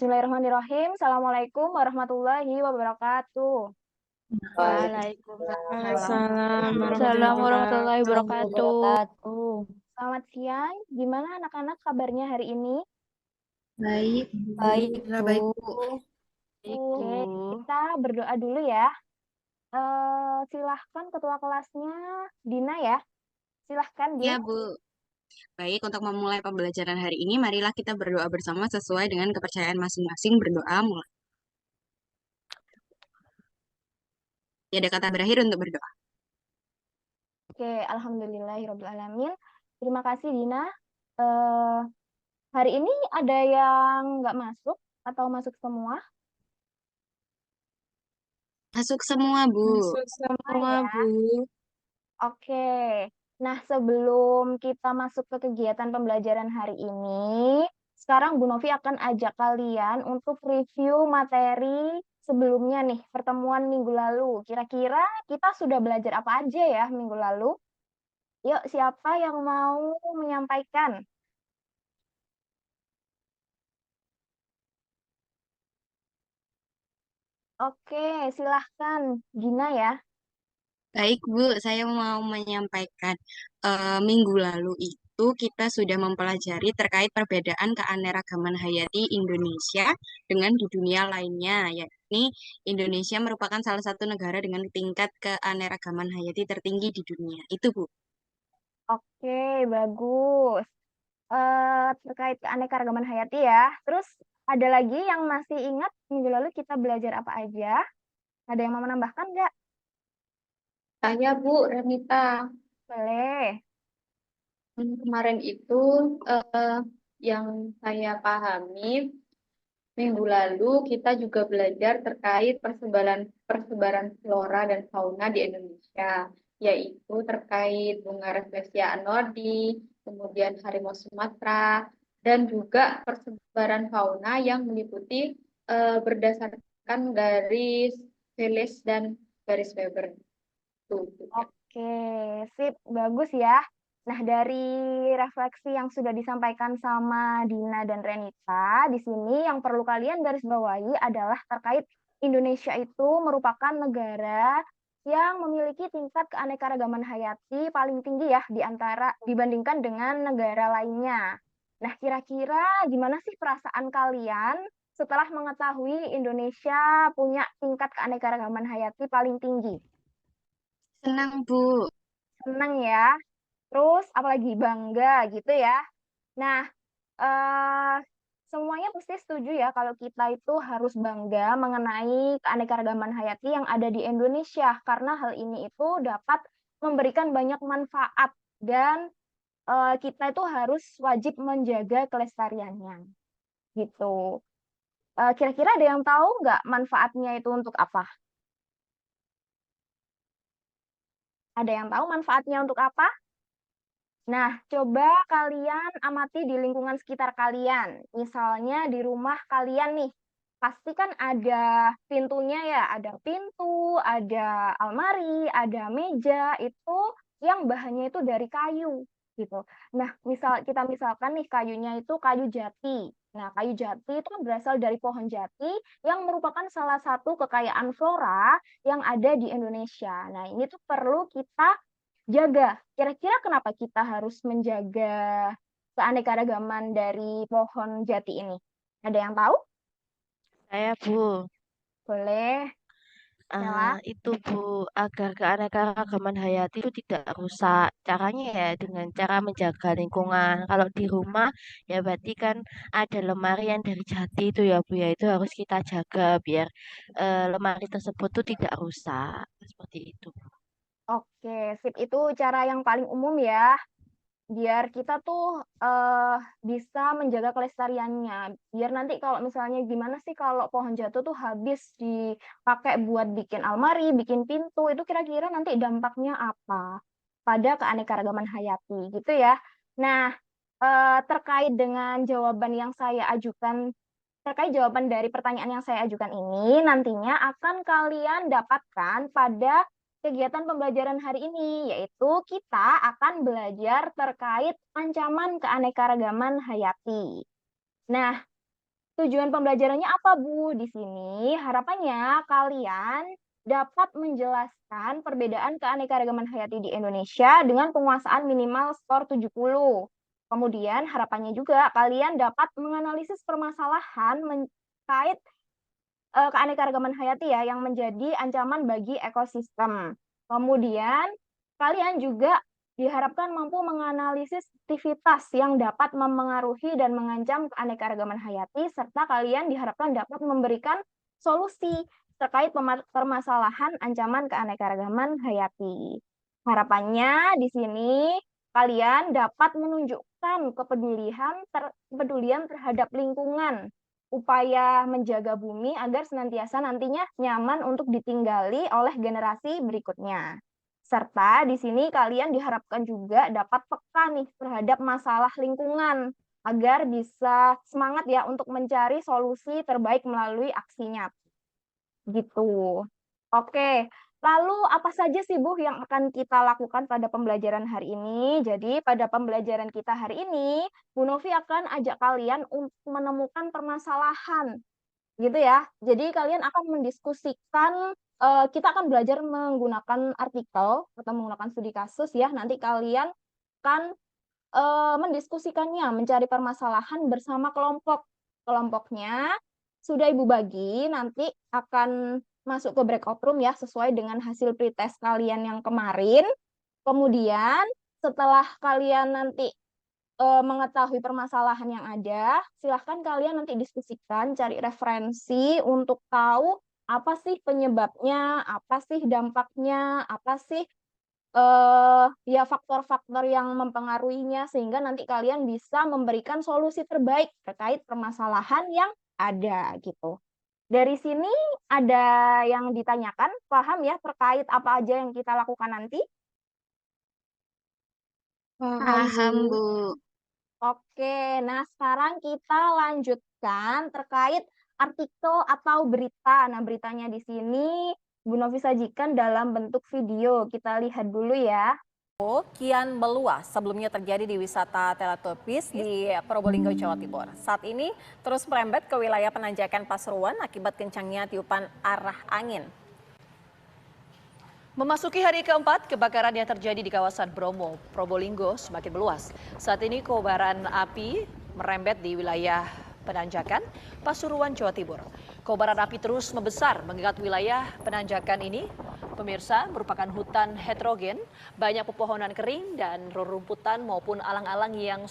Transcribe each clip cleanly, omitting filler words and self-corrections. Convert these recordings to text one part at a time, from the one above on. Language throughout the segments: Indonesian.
Bismillahirrahmanirrahim. Assalamualaikum warahmatullahi wabarakatuh. Waalaikumsalam Waalaikumsalam warahmatullahi warahmatullahi wabarakatuh. wabarakatuh. Selamat siang. Gimana anak-anak kabarnya hari ini? Baik, Baik, Alhamdulillah baik, Bu. Bu. Baik, Bu. Oke, kita berdoa dulu ya. Silahkan ketua kelasnya Dina ya. Silahkan, Din. Ya, Bu. Baik, untuk memulai pembelajaran hari ini, marilah kita berdoa bersama sesuai dengan kepercayaan masing-masing. Berdoa mulai. Tiada kata berakhir untuk berdoa. Oke, alhamdulillahirrahmanirrahim. Terima kasih, Dina. Eh, Hari ini ada yang nggak masuk atau masuk semua? Masuk semua, Bu. Semua Masuk ya. semua, Bu. Oke, nah sebelum kita masuk ke kegiatan pembelajaran hari ini, sekarang Bu Novi akan ajak kalian untuk review materi sebelumnya nih, pertemuan minggu lalu. Kira-kira kita sudah belajar apa aja ya minggu lalu? Yuk, siapa yang mau menyampaikan? Oke, silahkan Gina ya. Baik, Bu. Saya mau menyampaikan minggu lalu itu kita sudah mempelajari terkait perbedaan keanekaragaman hayati Indonesia dengan di dunia lainnya, yakni Indonesia merupakan salah satu negara dengan tingkat keanekaragaman hayati tertinggi di dunia. Itu, Bu. Oke, bagus. Terkait keanekaragaman hayati ya. Terus ada lagi yang masih ingat minggu lalu kita belajar apa aja? Ada yang mau menambahkan nggak? Saya Bu Renita. Boleh. Kemarin itu yang saya pahami minggu lalu kita juga belajar terkait persebaran persebaran flora dan fauna di Indonesia, yaitu terkait bunga Rafflesia anodi, kemudian harimau Sumatera, dan juga persebaran fauna yang meliputi berdasarkan garis Felis dan garis Weber. Tuh. Oke, sip, bagus ya. Nah, dari refleksi yang sudah disampaikan sama Dina dan Renita, di sini yang perlu kalian garis bawahi adalah terkait Indonesia itu merupakan negara yang memiliki tingkat keanekaragaman hayati paling tinggi ya di antara dibandingkan dengan negara lainnya. Nah, kira-kira gimana sih perasaan kalian setelah mengetahui Indonesia punya tingkat keanekaragaman hayati paling tinggi? Senang, Bu. Senang ya. Terus apalagi bangga gitu ya. Nah, eh, semuanya pasti setuju ya kalau kita itu harus bangga mengenai keanekaragaman hayati yang ada di Indonesia karena hal ini itu dapat memberikan banyak manfaat dan kita itu harus wajib menjaga kelestariannya gitu. Kira-kira ada yang tahu nggak manfaatnya itu untuk apa? Ada yang tahu manfaatnya untuk apa? Nah, coba kalian amati di lingkungan sekitar kalian. Misalnya di rumah kalian nih, pasti kan ada pintunya ya, ada pintu, ada almari, ada meja, itu yang bahannya itu dari kayu gitu. Nah, misalkan nih kayunya itu kayu jati. Nah, kayu jati itu kan berasal dari pohon jati yang merupakan salah satu kekayaan flora yang ada di Indonesia. Nah, ini tuh perlu kita jaga. Kira-kira kenapa kita harus menjaga keanekaragaman dari pohon jati ini? Ada yang tahu? Saya, Bu. Boleh, Nela. Itu, Bu, agar keanekaragaman hayati itu tidak rusak. Caranya ya dengan cara menjaga lingkungan. Kalau di rumah, ya berarti kan ada lemari yang dari jati itu ya, Bu, ya. Itu harus kita jaga biar lemari tersebut tuh tidak rusak. Seperti itu. Oke, sip. Itu cara yang paling umum ya. Biar kita tuh bisa menjaga kelestariannya. Biar nanti kalau misalnya gimana sih kalau pohon jatuh tuh habis dipakai buat bikin almari, bikin pintu, itu kira-kira nanti dampaknya apa pada keanekaragaman hayati gitu ya. Nah, terkait dengan jawaban yang saya ajukan, terkait jawaban dari pertanyaan yang saya ajukan ini, nantinya akan kalian dapatkan pada kegiatan pembelajaran hari ini, yaitu kita akan belajar terkait ancaman keanekaragaman hayati. Nah, Tujuan pembelajarannya apa, Bu? Di sini harapannya kalian dapat menjelaskan perbedaan keanekaragaman hayati di Indonesia dengan penguasaan minimal skor 70. Kemudian harapannya juga kalian dapat menganalisis permasalahan terkait keanekaragaman hayati ya yang menjadi ancaman bagi ekosistem. Kemudian kalian juga diharapkan mampu menganalisis aktivitas yang dapat memengaruhi dan mengancam keanekaragaman hayati, serta kalian diharapkan dapat memberikan solusi terkait permasalahan ancaman keanekaragaman hayati. Harapannya di sini kalian dapat menunjukkan kepedulian terhadap lingkungan, upaya menjaga bumi agar senantiasa nantinya nyaman untuk ditinggali oleh generasi berikutnya. Serta di sini kalian diharapkan juga dapat peka nih terhadap masalah lingkungan agar bisa semangat ya untuk mencari solusi terbaik melalui aksi nyata. Gitu. Oke, lalu apa saja sih Bu yang akan kita lakukan pada pembelajaran hari ini? Jadi pada pembelajaran kita hari ini, Bu Novi akan ajak kalian untuk menemukan permasalahan gitu ya. Jadi kalian akan mendiskusikan, kita akan belajar menggunakan artikel atau menggunakan studi kasus ya. Nanti kalian akan mendiskusikannya, mencari permasalahan bersama kelompok. Kelompoknya sudah Ibu bagi, nanti akan masuk ke breakout room ya, sesuai dengan hasil pretest kalian yang kemarin. Kemudian setelah kalian nanti mengetahui permasalahan yang ada, silahkan kalian nanti diskusikan, cari referensi untuk tahu apa sih penyebabnya, apa sih dampaknya, apa sih ya faktor-faktor yang mempengaruhinya, sehingga nanti kalian bisa memberikan solusi terbaik terkait permasalahan yang ada gitu. Dari sini ada yang ditanyakan, paham ya terkait apa aja yang kita lakukan nanti? Paham, Bu. Oke, nah sekarang kita lanjutkan terkait artikel atau berita. Nah, beritanya di sini Bu Novi sajikan dalam bentuk video. Kita lihat dulu ya. Kian meluas sebelumnya terjadi di wisata Teletubbies di Probolinggo, Jawa Timur. Saat ini terus merembet ke wilayah Penanjakan Pasuruan akibat kencangnya tiupan arah angin. Memasuki hari keempat, kebakaran yang terjadi di kawasan Bromo, Probolinggo semakin meluas. Saat ini kobaran api merembet di wilayah Penanjakan, Pasuruan, Jawa Timur. Kobaran api terus membesar mengingat wilayah Penanjakan ini, pemirsa, merupakan hutan heterogen, banyak pepohonan kering dan rerumputan maupun alang-alang yang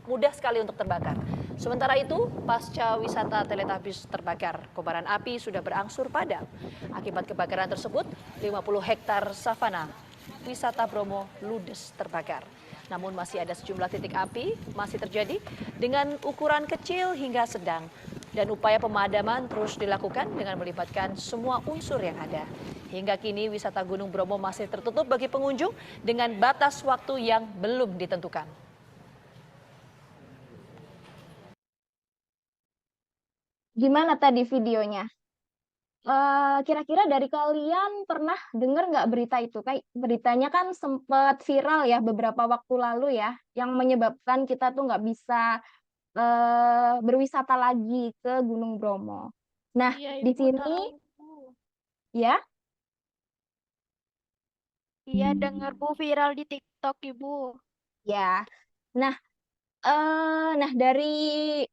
mudah sekali untuk terbakar. Sementara itu, pasca wisata Teletubbies terbakar, kobaran api sudah berangsur padam. Akibat kebakaran tersebut, 50 hektar savana wisata Bromo ludes terbakar. Namun masih ada sejumlah titik api masih terjadi dengan ukuran kecil hingga sedang. Dan upaya pemadaman terus dilakukan dengan melibatkan semua unsur yang ada. Hingga kini wisata Gunung Bromo masih tertutup bagi pengunjung dengan batas waktu yang belum ditentukan. Gimana tadi videonya? Kira-kira dari kalian pernah dengar nggak berita itu? Kayak beritanya kan sempat viral ya beberapa waktu lalu ya, yang menyebabkan kita tuh nggak bisa berwisata lagi ke Gunung Bromo. Nah, Iya, di Ibu sini tahu. ya, Iya, dengar Bu viral di TikTok, Ibu. ya. Nah, dari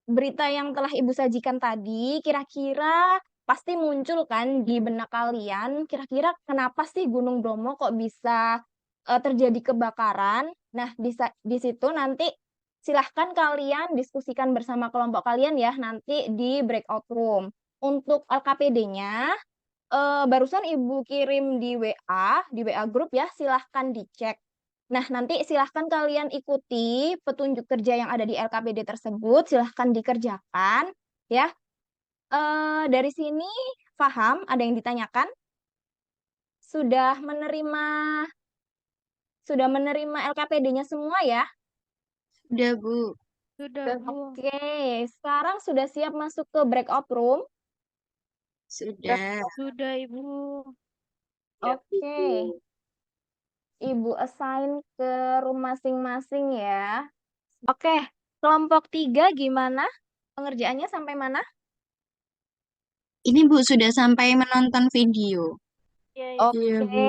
berita yang telah Ibu sajikan tadi, kira-kira pasti muncul kan di benak kalian, kira-kira kenapa sih Gunung Bromo kok bisa terjadi kebakaran? Nah, di situ nanti silahkan kalian diskusikan bersama kelompok kalian ya, nanti di breakout room. Untuk LKPD-nya, barusan Ibu kirim di WA grup ya, silahkan dicek. Nah, nanti silahkan kalian ikuti petunjuk kerja yang ada di LKPD tersebut, silahkan dikerjakan ya. Dari sini paham? Ada yang ditanyakan? Sudah menerima LKPD-nya semua ya? Udah, Bu. Sudah, Bu. Oke, sekarang sudah siap masuk ke breakout room? Sudah. Sudah, Ibu. Oke, Ibu assign ke room masing-masing ya. Oke, kelompok 3 gimana Pengerjaannya sampai mana? Ini Bu sudah sampai menonton video. Iya, Iya, Oke, Bu.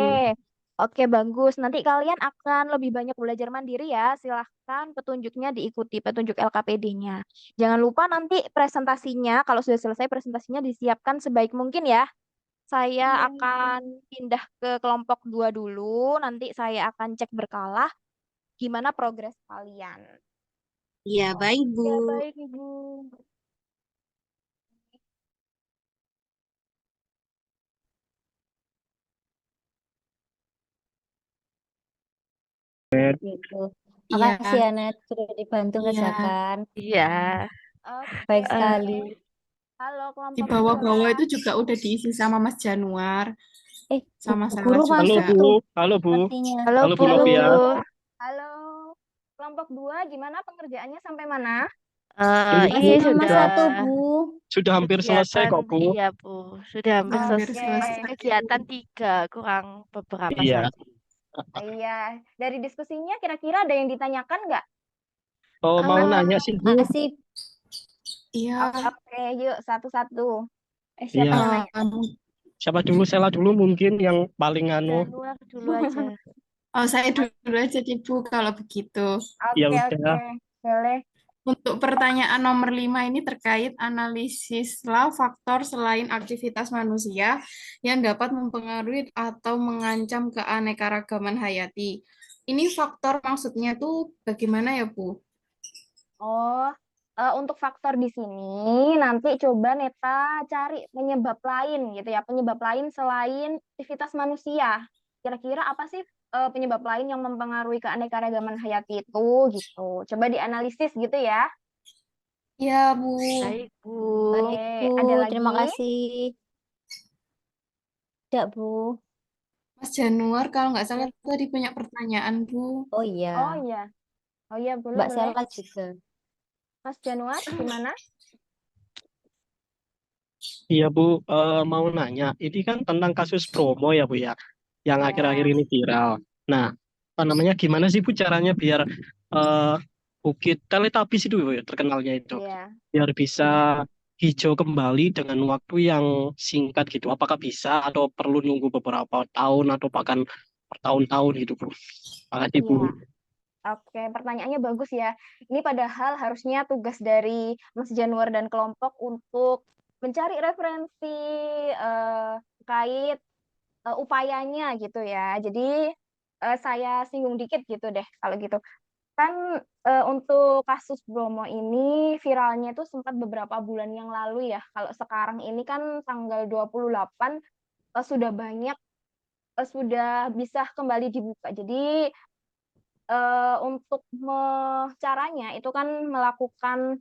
oke bagus. Nanti kalian akan lebih banyak belajar mandiri ya. Silahkan petunjuknya diikuti, petunjuk LKPD-nya. Jangan lupa nanti presentasinya, kalau sudah selesai presentasinya disiapkan sebaik mungkin ya. Saya akan pindah ke kelompok 2 dulu. Nanti saya akan cek berkala gimana progres kalian. Iya, baik Bu. Ya, baik, Ibu. Gitu. Iya, Makasih ya, Nat, sudah dibantu iya. ngerjakan. Iya. Oke. Baik Eh, sekali. Halo Di kelompok bawah-bawah 2. itu juga udah diisi sama Mas Januar, Bu sama Sela guru juga. Halo masuk Bu, tuh halo Bu, sepertinya. Halo halo Bu Bu. Novia. Halo. Kelompok 2 gimana pengerjaannya sampai mana? Ini Ini Masih Bu nomor sudah satu, Bu. sudah hampir selesai kegiatan, kok Bu. iya Bu, sudah hampir Sudah hampir Oke. selesai. Masih selesai. kegiatan 3, kurang beberapa Iya, saja. Iya, dari diskusinya kira-kira ada yang ditanyakan nggak? oh mau Eh, nanya sih Bu. Masih Iya, Oke, yuk satu-satu. Iya, Siapa yang nanya? siapa dulu? Sela dulu mungkin yang paling anu. Januar dulu aja. saya dulu aja nih Bu kalau begitu. Ya Oke, udah. boleh. Untuk pertanyaan nomor 5 ini terkait analisislah faktor selain aktivitas manusia yang dapat mempengaruhi atau mengancam keanekaragaman hayati. Ini faktor maksudnya tuh bagaimana ya, Bu? Oh, untuk faktor di sini nanti coba Neta cari penyebab lain gitu ya, penyebab lain selain aktivitas manusia. Kira-kira apa sih penyebab lain yang mempengaruhi keanekaragaman hayati itu gitu. Coba dianalisis gitu ya. Ya, Bu. Baik Bu. baik, Oke, Bu. ada lagi? Terima kasih. Tidak, Bu. Mas Januar kalau nggak salah Baik. tadi punya pertanyaan, Bu. Oh iya, Oh iya, oh iya boleh Mbak boleh. Sela juga. Mas Januar gimana? Iya Bu, mau nanya. Ini kan tentang kasus promo ya Bu ya, yang akhir-akhir Ya, ini viral. Nah, apa namanya? Gimana sih Bu caranya biar eh, Bukit Teletubbies itu Bu, ya, terkenalnya itu, ya. biar bisa hijau kembali dengan waktu yang singkat gitu. Apakah bisa atau perlu nunggu beberapa tahun atau bahkan bertahun-tahun gitu Bu? Makasih Bu. Iya. Oke, pertanyaannya bagus ya. Ini padahal harusnya tugas dari Mas Januar dan kelompok untuk mencari referensi terkait upayanya gitu ya. Jadi saya singgung dikit gitu deh kalau gitu. Kan untuk kasus Bromo ini viralnya itu sempat beberapa bulan yang lalu ya. Kalau sekarang ini kan tanggal 28 sudah banyak sudah bisa kembali dibuka. Jadi untuk caranya itu kan melakukan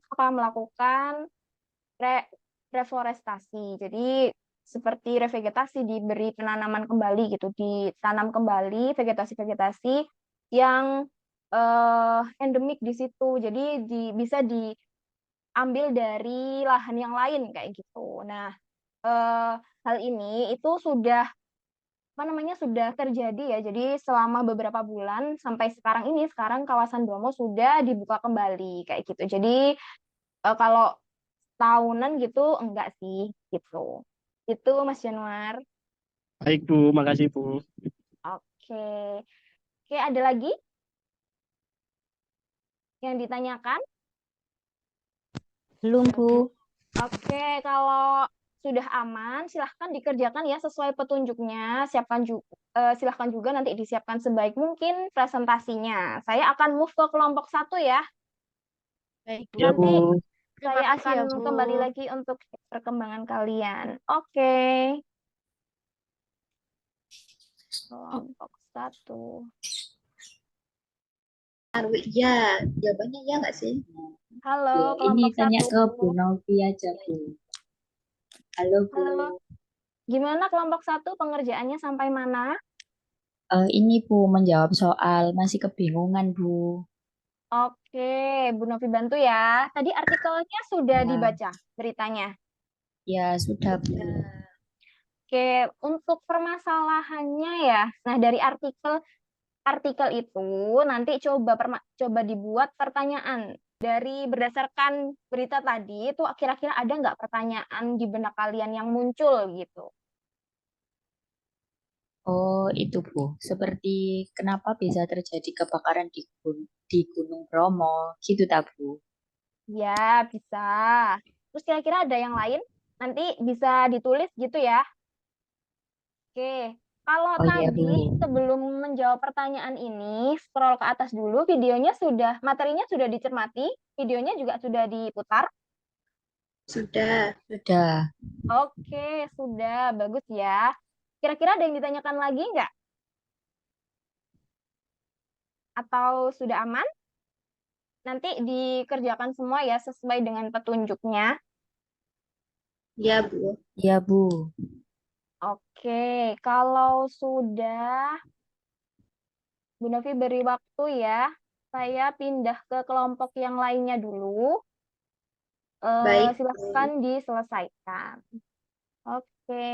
reforestasi. Jadi seperti revegetasi diberi penanaman kembali gitu, ditanam kembali vegetasi-vegetasi yang endemik di situ. Jadi bisa diambil dari lahan yang lain kayak gitu. Nah, hal ini itu sudah sudah terjadi ya. Jadi selama beberapa bulan sampai sekarang kawasan Bromo sudah dibuka kembali kayak gitu. Jadi kalau tahunan gitu enggak sih gitu. Itu Mas Januar. Baik Bu, makasih Bu. Oke. Oke, ada lagi yang ditanyakan? Belum, Bu. Oke, kalau sudah aman, silahkan dikerjakan ya sesuai petunjuknya. Silahkan juga nanti disiapkan sebaik mungkin presentasinya. Saya akan move ke kelompok 1 ya. Baik Bu. Ya Bu. Nanti Terima saya kasih ya akan Bu. kembali lagi untuk perkembangan kalian. Oke. Kelompok 1. Ya, jawabannya ya nggak sih? Halo, Ya, ini kelompok tanya 1. ke Bu Novi aja, Bu. Halo, Bu. Halo. Gimana kelompok 1 pengerjaannya sampai mana? Ini Bu menjawab soal masih kebingungan, Bu. Oke, Bu Novi bantu ya. Tadi artikelnya sudah Ya, dibaca beritanya. ya sudah, Bu. Oke, untuk permasalahannya ya. Nah, dari artikel itu nanti coba dibuat pertanyaan. Dari berdasarkan berita tadi, itu kira-kira ada nggak pertanyaan di benak kalian yang muncul gitu? Oh, itu Bu. Seperti kenapa bisa terjadi kebakaran di Gunung Bromo, gitu tak Bu? Ya, bisa. Terus kira-kira ada yang lain? Nanti bisa ditulis gitu ya. Oke. Kalau Oh iya tadi Bu. sebelum menjawab pertanyaan ini, scroll ke atas dulu, materinya sudah dicermati, videonya juga sudah diputar. Sudah. Sudah. Oke, sudah. Bagus ya. Kira-kira ada yang ditanyakan lagi nggak? Atau sudah aman? Nanti dikerjakan semua ya sesuai dengan petunjuknya. Ya, Bu. Iya Bu. Oke, kalau sudah, Bu Novi beri waktu ya. Saya pindah ke kelompok yang lainnya dulu. Baik, Silahkan Bu. diselesaikan. Oke.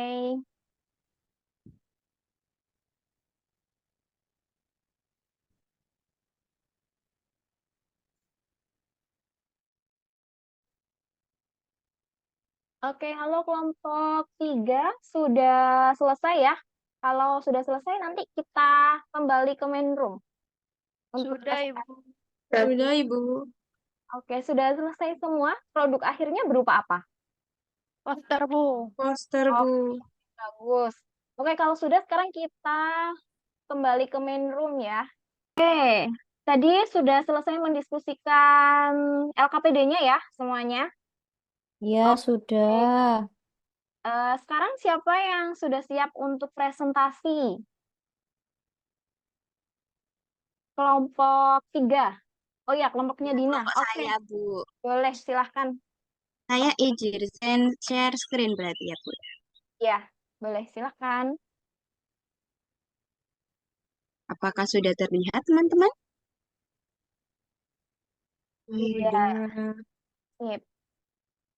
Oke, halo kelompok 3. Sudah selesai ya? Kalau sudah selesai, nanti kita kembali ke main room. Untuk Sudah, tes. Ibu. Sudah, Ibu. Oke, sudah selesai semua. Produk akhirnya berupa apa? Poster, Bu. Poster, Oh, Bu. bagus. Oke, kalau sudah sekarang kita kembali ke main room ya. Oke, tadi sudah selesai mendiskusikan LKPD-nya ya semuanya. Ya, Oke, sudah. sekarang siapa yang sudah siap untuk presentasi? Kelompok 3. Oh ya, kelompoknya Ya, Dina. kelompok Oke, saya, Bu. boleh silahkan. Saya izin share screen berarti ya, Bu. Ya, boleh silahkan. Apakah sudah terlihat, teman-teman? Sudah. Sip.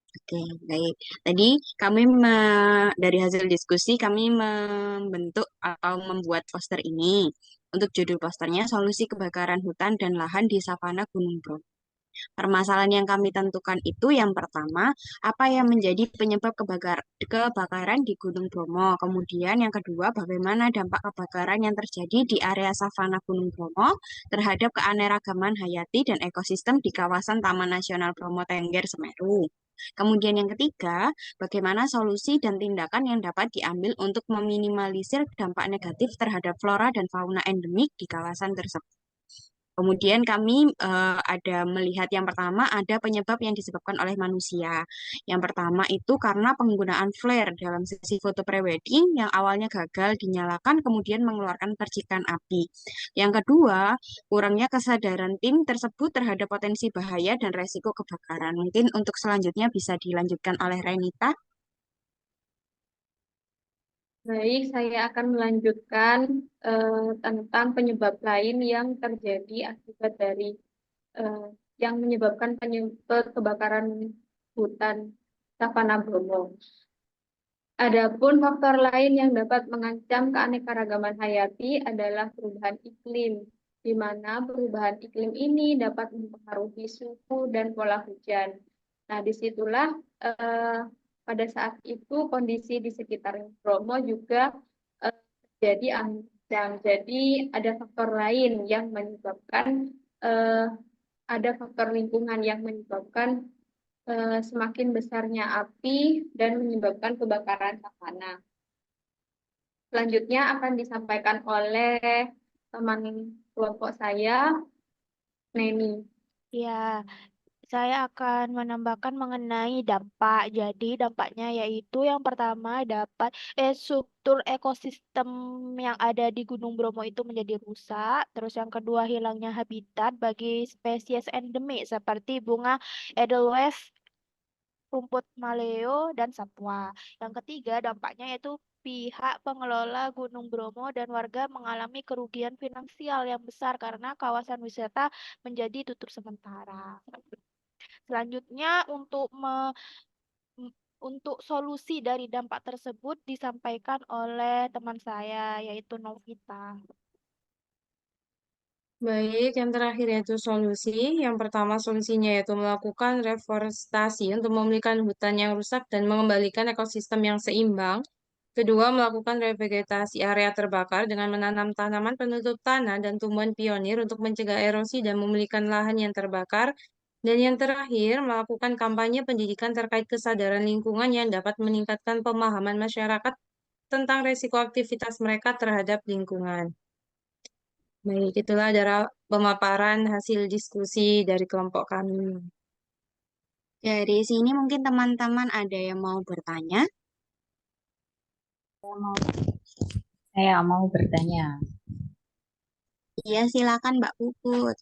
Oke, baik. Tadi kami dari hasil diskusi kami membentuk atau membuat poster ini. Untuk judul posternya Solusi Kebakaran Hutan dan Lahan di Savana Gunung Bromo. Permasalahan yang kami tentukan itu yang pertama, apa yang menjadi penyebab kebakaran di Gunung Bromo. Kemudian yang kedua, bagaimana dampak kebakaran yang terjadi di area savana Gunung Bromo terhadap keanekaragaman hayati dan ekosistem di kawasan Taman Nasional Bromo Tengger Semeru. Kemudian yang ketiga, bagaimana solusi dan tindakan yang dapat diambil untuk meminimalisir dampak negatif terhadap flora dan fauna endemik di kawasan tersebut. Kemudian kami ada melihat yang pertama ada penyebab yang disebabkan oleh manusia. Yang pertama itu karena penggunaan flare dalam sesi foto prewedding yang awalnya gagal dinyalakan kemudian mengeluarkan percikan api. Yang kedua, kurangnya kesadaran tim tersebut terhadap potensi bahaya dan resiko kebakaran. Mungkin untuk selanjutnya bisa dilanjutkan oleh Renita. Baik, saya akan melanjutkan tentang penyebab lain yang terjadi akibat dari eh, yang menyebabkan kebakaran hutan Savana Bromo. Adapun faktor lain yang dapat mengancam keanekaragaman hayati adalah perubahan iklim, di mana perubahan iklim ini dapat mempengaruhi suhu dan pola hujan. Nah, disitulah pada saat itu kondisi di sekitar Bromo juga jadi ancam. Jadi ada faktor lain yang menyebabkan eh, ada faktor lingkungan yang menyebabkan semakin besarnya api dan menyebabkan kebakaran savana. Selanjutnya akan disampaikan oleh teman kelompok saya, Neni. Ya, saya akan menambahkan mengenai dampak. Jadi dampaknya yaitu yang pertama dapat struktur ekosistem yang ada di Gunung Bromo itu menjadi rusak. Terus yang kedua hilangnya habitat bagi spesies endemik seperti bunga edelweiss, rumput maleo, dan satwa. Yang ketiga dampaknya yaitu pihak pengelola Gunung Bromo dan warga mengalami kerugian finansial yang besar karena kawasan wisata menjadi tutup sementara. Selanjutnya untuk solusi dari dampak tersebut disampaikan oleh teman saya yaitu Novita. Baik, yang terakhir yaitu solusi. Yang pertama solusinya yaitu melakukan reforestasi untuk memulihkan hutan yang rusak dan mengembalikan ekosistem yang seimbang. Kedua, melakukan revegetasi area terbakar dengan menanam tanaman penutup tanah dan tumbuhan pionir untuk mencegah erosi dan memulihkan lahan yang terbakar. Dan yang terakhir, melakukan kampanye pendidikan terkait kesadaran lingkungan yang dapat meningkatkan pemahaman masyarakat tentang risiko aktivitas mereka terhadap lingkungan. Baik, itulah adalah pemaparan hasil diskusi dari kelompok kami. Dari sini mungkin teman-teman ada yang mau bertanya? Saya mau bertanya. Iya, silakan Mbak Puput.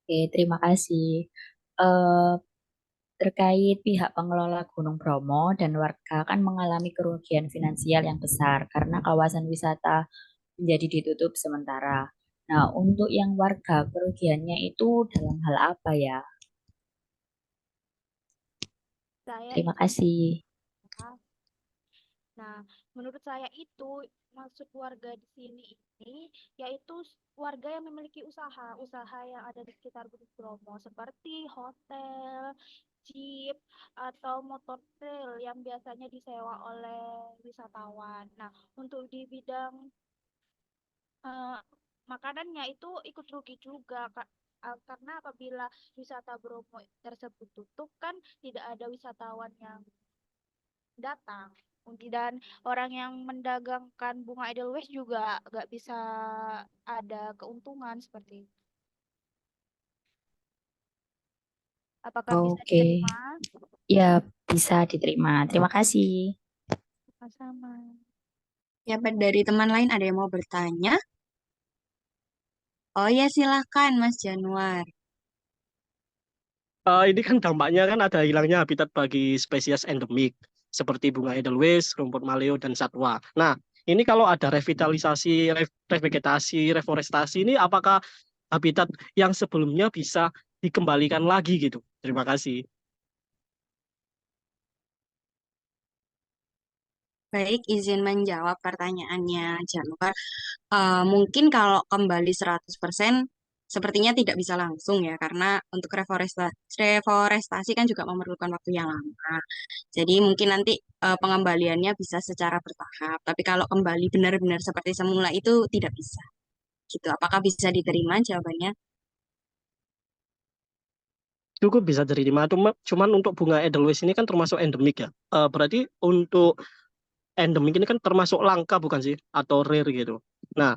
Oke, terima kasih. Eh, Terkait pihak pengelola Gunung Bromo dan warga kan mengalami kerugian finansial yang besar karena kawasan wisata menjadi ditutup sementara. Nah, untuk yang warga kerugiannya itu dalam hal apa ya? Saya Terima izin. kasih. Nah, menurut saya itu maksud warga di sini ini yaitu warga yang memiliki usaha yang ada di sekitar Gunung Bromo seperti hotel, jeep, atau motor trail yang biasanya disewa oleh wisatawan. Nah, untuk di bidang eh, makanannya itu ikut rugi juga, Kak. Karena apabila wisata Bromo tersebut tutup kan tidak ada wisatawan yang datang. Dan orang yang mendagangkan bunga Edelweiss juga nggak bisa ada keuntungan seperti itu. Apakah bisa Oke, diterima? ya bisa diterima. Terima kasih. Sama-sama. Ya, dari teman lain ada yang mau bertanya? Oh ya, silakan Mas Januar. Ini kan dampaknya kan ada hilangnya habitat bagi spesies endemik seperti bunga edelweiss, rumput maleo, dan satwa. Nah, ini kalau ada revitalisasi, revegetasi, reforestasi ini apakah habitat yang sebelumnya bisa dikembalikan lagi gitu? Terima kasih. Baik, izin menjawab pertanyaannya Januar. Mungkin kalau kembali 100% sepertinya tidak bisa langsung ya, karena untuk reforestasi kan juga memerlukan waktu yang lama. Jadi mungkin nanti pengembaliannya bisa secara bertahap. Tapi kalau kembali benar-benar seperti semula itu tidak bisa. Gitu. Apakah bisa diterima jawabannya? Cukup bisa diterima, cuman untuk bunga edelweiss ini kan termasuk endemik ya. Berarti untuk endemik ini kan termasuk langka bukan sih? Atau rare gitu. Nah,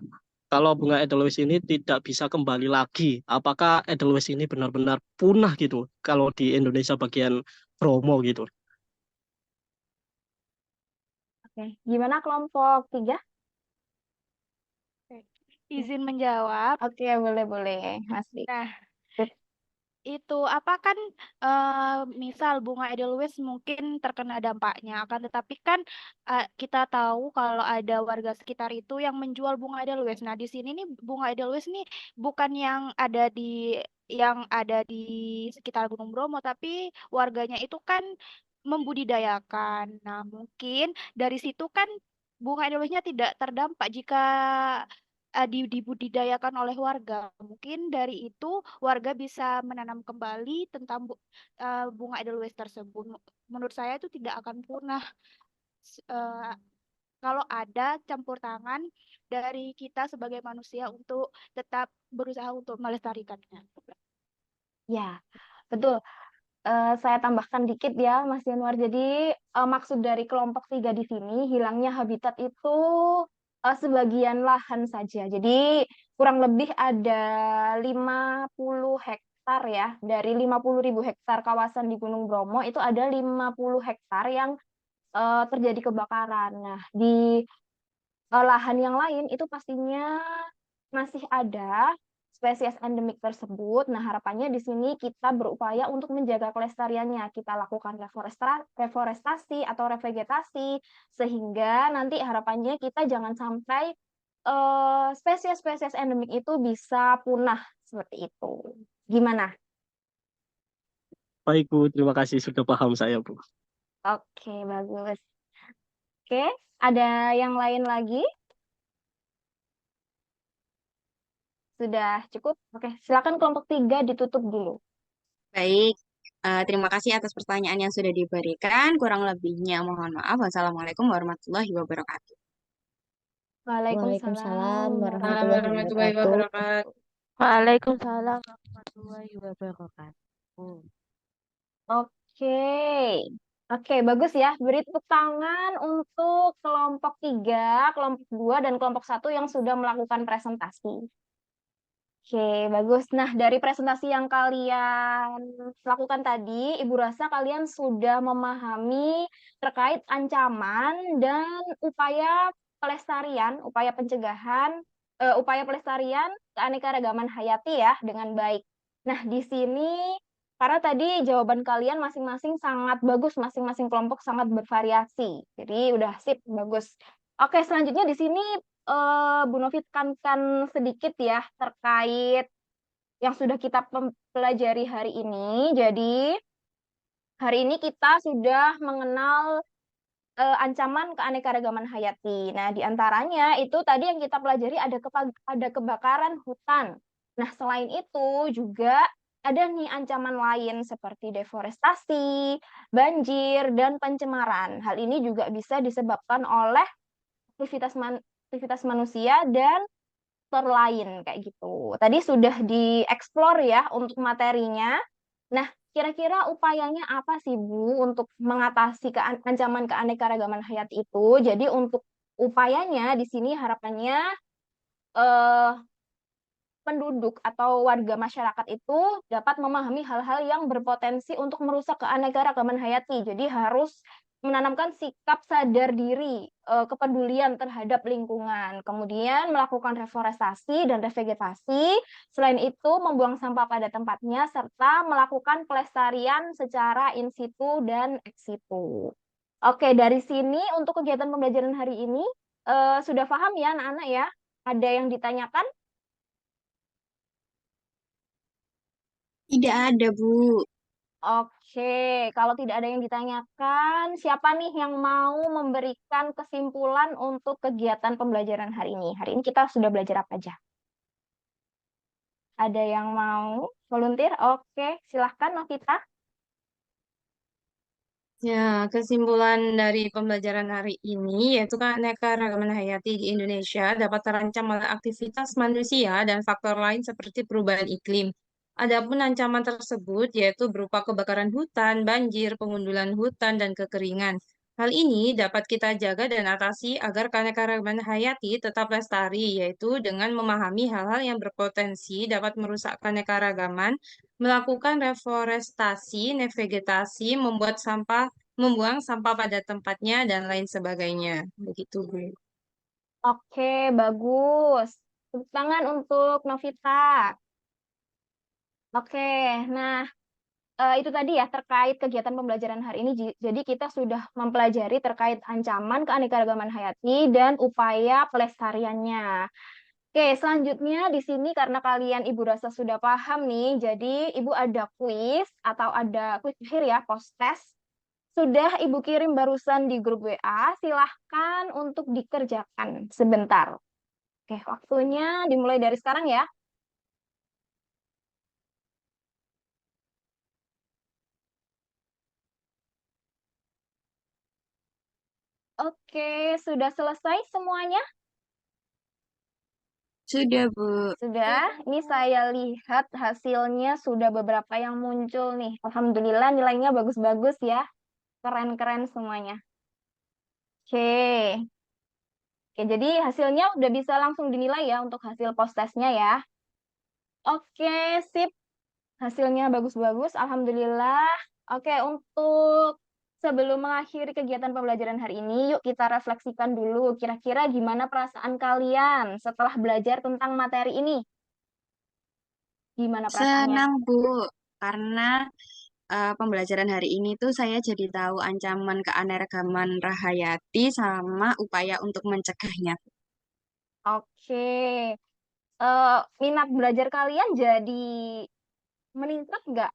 kalau bunga edelweiss ini tidak bisa kembali lagi, apakah edelweiss ini benar-benar punah gitu kalau di Indonesia bagian Bromo gitu? Oke, gimana kelompok 3? Izin menjawab. Oke, boleh-boleh, Mas Dik. Nah, Sip. itu apa kan misal bunga Edelweiss mungkin terkena dampaknya, akan tetapi kan kita tahu kalau ada warga sekitar itu yang menjual bunga Edelweiss. Nah, di sini nih bunga Edelweiss nih bukan yang ada di sekitar Gunung Bromo, tapi warganya itu kan membudidayakan. Nah, mungkin dari situ kan bunga Edelweissnya tidak terdampak jika dibudidayakan oleh warga. Mungkin dari itu warga bisa menanam kembali tentang bunga Edelweiss tersebut. Menurut saya itu tidak akan punah eh, kalau ada campur tangan dari kita sebagai manusia untuk tetap berusaha untuk melestarikannya. Ya, betul. Saya tambahkan dikit ya, Mas Januar. Jadi, maksud dari kelompok 3 di sini, hilangnya habitat itu sebagian lahan saja. Jadi, kurang lebih ada 50 hektar ya. Dari 50.000 hektar kawasan di Gunung Bromo, itu ada 50 hektar yang terjadi kebakaran. Nah, di lahan yang lain itu pastinya masih ada spesies endemik tersebut. Nah, harapannya di sini kita berupaya untuk menjaga kelestariannya. Kita lakukan reforestasi atau revegetasi sehingga nanti harapannya kita jangan sampai spesies-spesies endemik itu bisa punah seperti itu. Gimana? Baik Bu, terima kasih sudah paham saya Bu. Oke, bagus. Oke, ada yang lain lagi? Sudah cukup? Oke, silakan kelompok 3 ditutup dulu. Baik, terima kasih atas pertanyaan yang sudah diberikan. Kurang lebihnya mohon maaf. Wassalamualaikum warahmatullahi wabarakatuh. Waalaikumsalam Waalaikumsalam warahmatullahi Warahmatullahi wabarakatuh. wabarakatuh. Waalaikumsalam warahmatullahi wabarakatuh. Oke. Oke, bagus ya. Beri tepuk tangan untuk kelompok 3, kelompok 2, dan kelompok 1 yang sudah melakukan presentasi. Oke, bagus. Nah, dari presentasi yang kalian lakukan tadi, Ibu rasa kalian sudah memahami terkait ancaman dan upaya pelestarian, upaya pencegahan, upaya pelestarian keanekaragaman hayati ya dengan baik. Nah, di sini karena tadi jawaban kalian masing-masing sangat bagus, masing-masing kelompok sangat bervariasi. Jadi udah sip, bagus. Oke, selanjutnya di sini Bu Novi tekankan sedikit ya terkait yang sudah kita pelajari hari ini. Jadi hari ini kita sudah mengenal ancaman keanekaragaman hayati. Nah, di antaranya itu tadi yang kita pelajari ada kebakaran hutan. Nah, selain itu juga ada nih ancaman lain seperti deforestasi, banjir, dan pencemaran. Hal ini juga bisa disebabkan oleh aktivitas manusia dan faktor lain kayak gitu. Tadi sudah dieksplor ya untuk materinya. Nah, kira-kira upayanya apa sih Bu untuk mengatasi ancaman keanekaragaman hayati itu? Jadi untuk upayanya di sini harapannya eh, penduduk atau warga masyarakat itu dapat memahami hal-hal yang berpotensi untuk merusak keanekaragaman hayati. Jadi harus menanamkan sikap sadar diri, kepedulian terhadap lingkungan, kemudian melakukan reforestasi dan revegetasi. Selain itu, membuang sampah pada tempatnya serta melakukan pelestarian secara in situ dan ex situ. Oke, dari sini untuk kegiatan pembelajaran hari ini sudah paham ya anak-anak ya? Ada yang ditanyakan? Tidak ada, Bu. Oke, kalau tidak ada yang ditanyakan, siapa nih yang mau memberikan kesimpulan untuk kegiatan pembelajaran hari ini? Hari ini kita sudah belajar apa aja? Ada yang mau volunteer? Oke, silahkan Novita. Ya, kesimpulan dari pembelajaran hari ini yaitu keanekaragaman hayati di Indonesia dapat terancam oleh aktivitas manusia dan faktor lain seperti perubahan iklim. Adapun ancaman tersebut yaitu berupa kebakaran hutan, banjir, pengundulan hutan, dan kekeringan. Hal ini dapat kita jaga dan atasi agar keanekaragaman hayati tetap lestari, yaitu dengan memahami hal-hal yang berpotensi dapat merusak keanekaragaman, melakukan reforestasi, vegetasi, membuang sampah pada tempatnya, dan lain sebagainya. Begitu, Bu. Oke, bagus. Tepuk tangan untuk Novita. Oke, nah itu tadi ya terkait kegiatan pembelajaran hari ini. Jadi kita sudah mempelajari terkait ancaman keanekaragaman hayati dan upaya pelestariannya. Oke, selanjutnya di sini karena kalian Ibu rasa sudah paham nih, jadi Ibu ada kuis atau ada kuis akhir ya, post test. Sudah Ibu kirim barusan di grup WA, silahkan untuk dikerjakan sebentar. Oke, waktunya dimulai dari sekarang ya. Oke, sudah selesai semuanya? Sudah, Bu. Sudah, ini saya lihat hasilnya sudah beberapa yang muncul nih. Alhamdulillah nilainya bagus-bagus ya. Keren-keren semuanya. Oke. Oke, jadi hasilnya udah bisa langsung dinilai ya untuk hasil post testnya ya. Oke, sip. Hasilnya bagus-bagus, Alhamdulillah. Oke, untuk sebelum mengakhiri kegiatan pembelajaran hari ini, yuk kita refleksikan dulu. Kira-kira gimana perasaan kalian setelah belajar tentang materi ini? Gimana perasaannya? Senang, Bu. Karena pembelajaran hari ini tuh saya jadi tahu ancaman keanekaragaman hayati sama upaya untuk mencegahnya. Oke, minat belajar kalian jadi meningkat nggak?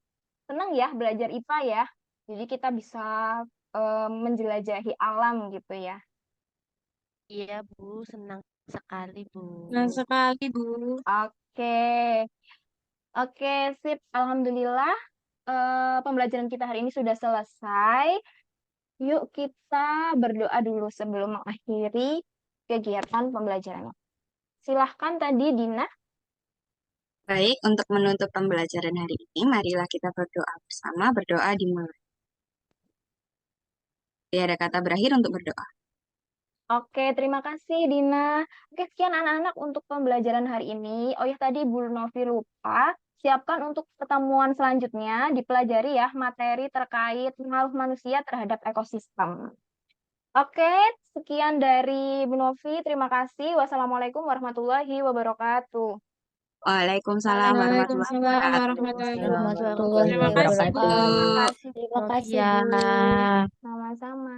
Senang ya belajar IPA ya? Jadi kita bisa menjelajahi alam gitu ya. Iya, Bu, senang sekali, Bu. Senang sekali, Bu. Oke, oke, sip. Alhamdulillah, pembelajaran kita hari ini sudah selesai. Yuk kita berdoa dulu sebelum mengakhiri kegiatan pembelajaran. Silahkan tadi Dina. Baik, untuk menutup pembelajaran hari ini, marilah kita berdoa bersama. Berdoa dimulai. Ada kata berakhir untuk berdoa. Oke, terima kasih Dina. Oke, sekian anak-anak untuk pembelajaran hari ini. Oh ya, tadi Bu Novi lupa. Siapkan untuk pertemuan selanjutnya, dipelajari ya materi terkait pengaruh manusia terhadap ekosistem. Oke, sekian dari Bu Novi. Terima kasih. Wassalamualaikum warahmatullahi wabarakatuh. Waalaikumsalam warahmatullahi Waalaikumsalam wabarakatuh. warahmatullahi Warahmatullahi wabarakatuh. Terima kasih, Bu. wabarakatuh. Terima kasih. Terima kasih, Ya. Bu. Sama-sama.